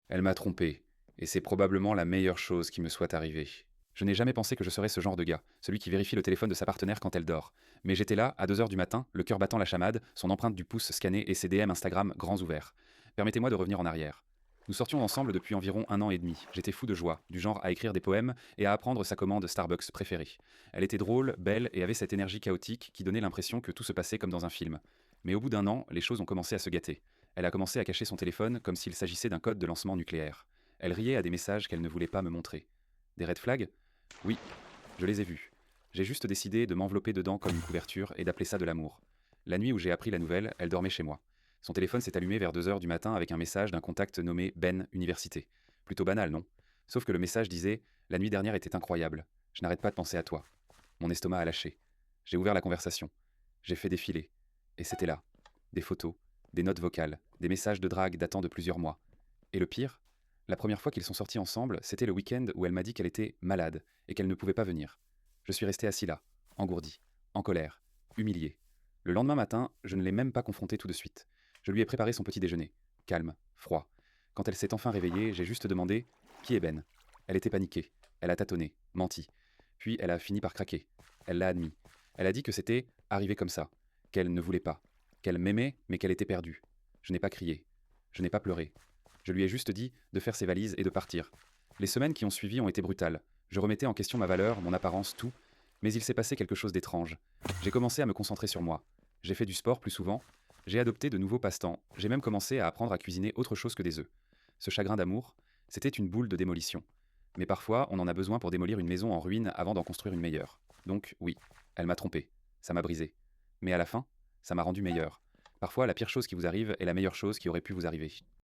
Elle m'a trompé, et c'est probablement la meilleure chose qui me soit arrivée. Je n'ai jamais pensé que je serais ce genre de gars, celui qui vérifie le téléphone de sa partenaire quand elle dort. Mais j'étais là, à 2 heures du matin, le cœur battant la chamade, son empreinte du pouce scannée et ses DM Instagram grands ouverts. Permettez-moi de revenir en arrière. Nous sortions ensemble depuis environ 1 an et demi. J'étais fou de joie, du genre à écrire des poèmes et à apprendre sa commande Starbucks préférée. Elle était drôle, belle et avait cette énergie chaotique qui donnait l'impression que tout se passait comme dans un film. Mais au bout d'un an, les choses ont commencé à se gâter. Elle a commencé à cacher son téléphone comme s'il s'agissait d'un code de lancement nucléaire. Elle riait à des messages qu'elle ne voulait pas me montrer. Des red flags? Oui, je les ai vus. J'ai juste décidé de m'envelopper dedans comme une couverture et d'appeler ça de l'amour. La nuit où j'ai appris la nouvelle, elle dormait chez moi. Son téléphone s'est allumé vers 2 heures du matin avec un message d'un contact nommé Ben Université. Plutôt banal, non? Sauf que le message disait: La nuit dernière était incroyable. Je n'arrête pas de penser à toi. Mon estomac a lâché. J'ai ouvert la conversation. J'ai fait défiler. Et c'était là. Des photos, des notes vocales, des messages de drague datant de plusieurs mois. Et le pire, la première fois qu'ils sont sortis ensemble, c'était le week-end où elle m'a dit qu'elle était malade et qu'elle ne pouvait pas venir. Je suis resté assis là, engourdi, en colère, humilié. Le lendemain matin, je ne l'ai même pas confrontée tout de suite. Je lui ai préparé son petit déjeuner, calme, froid. Quand elle s'est enfin réveillée, j'ai juste demandé: Qui est Ben? Elle était paniquée. Elle a tâtonné, menti. Puis elle a fini par craquer. Elle l'a admis. Elle a dit que c'était arrivé comme ça, qu'elle ne voulait pas, qu'elle m'aimait mais qu'elle était perdue. Je n'ai pas crié. Je n'ai pas pleuré. Je lui ai juste dit de faire ses valises et de partir. Les semaines qui ont suivi ont été brutales. Je remettais en question ma valeur, mon apparence, tout. Mais il s'est passé quelque chose d'étrange. J'ai commencé à me concentrer sur moi. J'ai fait du sport plus souvent. J'ai adopté de nouveaux passe-temps. J'ai même commencé à apprendre à cuisiner autre chose que des œufs. Ce chagrin d'amour, c'était une boule de démolition. Mais parfois, on en a besoin pour démolir une maison en ruine avant d'en construire une meilleure. Donc, oui, elle m'a trompé. Ça m'a brisé. Mais à la fin, ça m'a rendu meilleur. Parfois, la pire chose qui vous arrive est la meilleure chose qui aurait pu vous arriver.